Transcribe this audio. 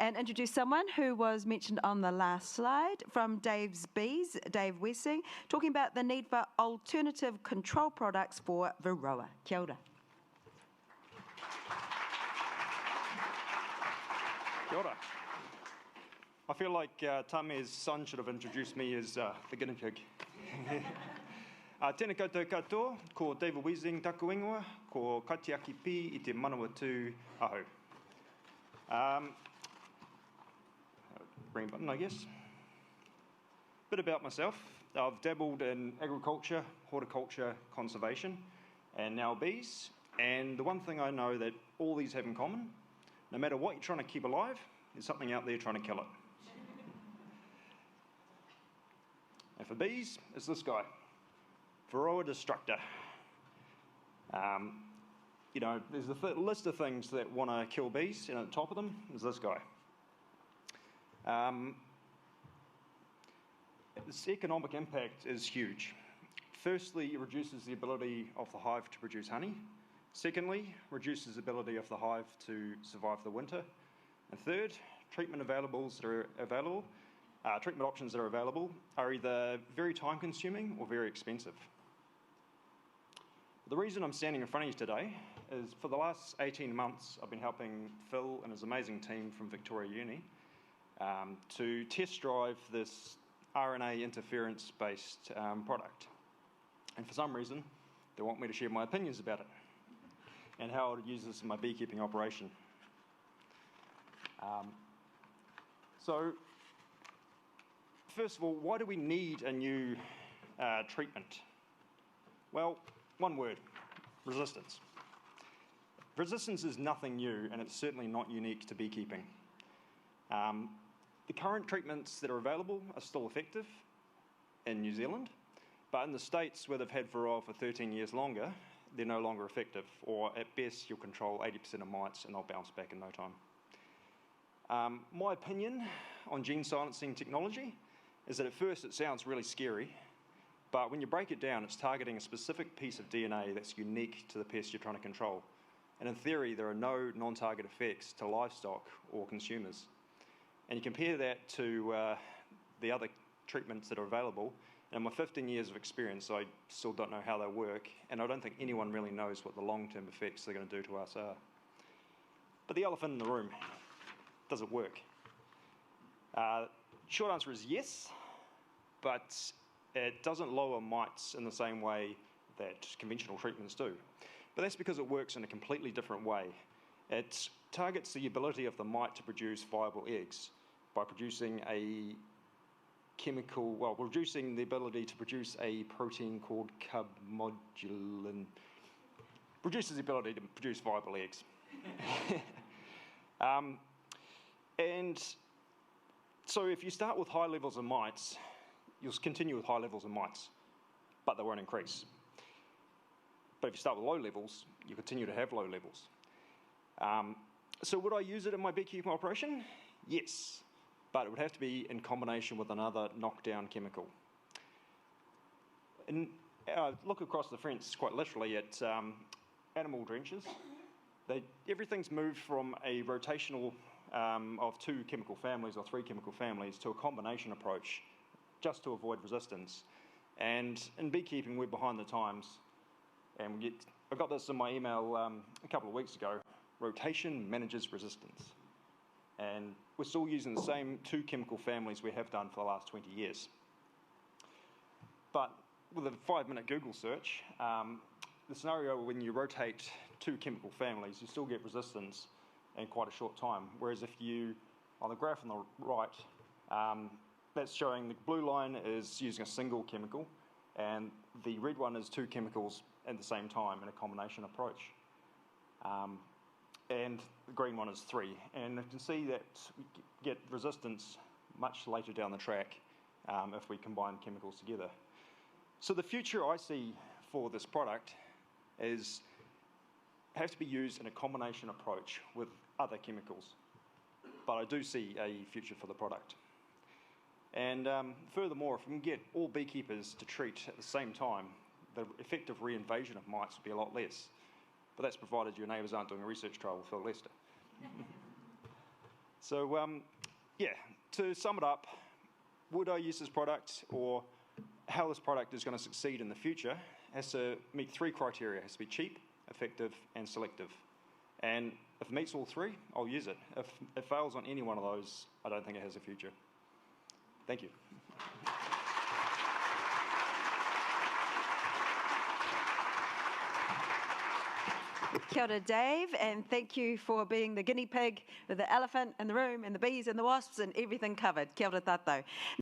and introduce someone who was mentioned on the last slide from Dave's Bees, Dave Wiessing, talking about the need for alternative control products for varroa. Kia ora. Kia ora. I feel like Tame's son should have introduced me as the guinea pig. Tēnā koutou katoa, ko David Wiessing taku ingoa, ko TIAKI pi I te Manawatu aho. Green button, I guess. Bit about myself. I've dabbled in agriculture, horticulture, conservation, and now bees. And the one thing I know that all these have in common, no matter what you're trying to keep alive, there's something out there trying to kill it. And for bees, it's this guy, varroa destructor. You know, there's a list of things that want to kill bees, and at the top of them is this guy. Its economic impact is huge. Firstly, it reduces the ability of the hive to produce honey. Secondly, reduces the ability of the hive to survive the winter. And third, treatment options that are available are either very time-consuming or very expensive. The reason I'm standing in front of you today is for the last 18 months, I've been helping Phil and his amazing team from Victoria Uni to test drive this RNA interference-based product. And for some reason, they want me to share my opinions about it and how I would use this in my beekeeping operation. So, first of all, why do we need a new treatment? Well, one word, resistance. Resistance is nothing new, and it's certainly not unique to beekeeping. The current treatments that are available are still effective in New Zealand, but in the States where they've had varroa for 13 years longer, they're no longer effective, or at best you'll control 80% of mites and they'll bounce back in no time. My opinion on gene silencing technology is that at first it sounds really scary, but when you break it down, it's targeting a specific piece of DNA that's unique to the pest you're trying to control. And in theory, there are no non-target effects to livestock or consumers. And you compare that to the other treatments that are available, and in my 15 years of experience, I still don't know how they work, and I don't think anyone really knows what the long-term effects they're going to do to us are. But the elephant in the room, does it work? Short answer is yes, but it doesn't lower mites in the same way that conventional treatments do. But that's because it works in a completely different way. It targets the ability of the mite to produce viable eggs by producing a chemical, well, reducing the ability to produce a protein called carbmodulin. Reduces the ability to produce viable eggs. And so if you start with high levels of mites, you'll continue with high levels of mites, but they won't increase. But if you start with low levels, you continue to have low levels. So would I use it in my beekeeping operation? Yes, but it would have to be in combination with another knockdown chemical. And look across the fence quite literally at animal drenches. Everything's moved from a rotational of 2 chemical families or 3 chemical families to a combination approach just to avoid resistance. And in beekeeping, we're behind the times. And I got this in my email a couple of weeks ago. Rotation manages resistance. And we're still using the same 2 chemical families we have done for the last 20 years. But with a 5-minute Google search, the scenario when you rotate 2 chemical families, you still get resistance in quite a short time. Whereas if you, on the graph on the right, that's showing the blue line is using a single chemical, and the red one is 2 chemicals at the same time in a combination approach. And the green one is 3. And you can see that we get resistance much later down the track if we combine chemicals together. So the future I see for this product is have to be used in a combination approach with other chemicals. But I do see a future for the product. And furthermore, if we can get all beekeepers to treat at the same time, the effective reinvasion of mites will be a lot less. But that's provided your neighbours aren't doing a research trial with Phil Lester. So, yeah, to sum it up, would I use this product, or how this product is going to succeed in the future, has to meet 3 criteria. It has to be cheap, effective, and selective. And if it meets all 3, I'll use it. If it fails on any one of those, I don't think it has a future. Thank you. Kia ora, Dave, and thank you for being the guinea pig with the elephant in the room and the bees and the wasps and everything covered. Kia ora tātou.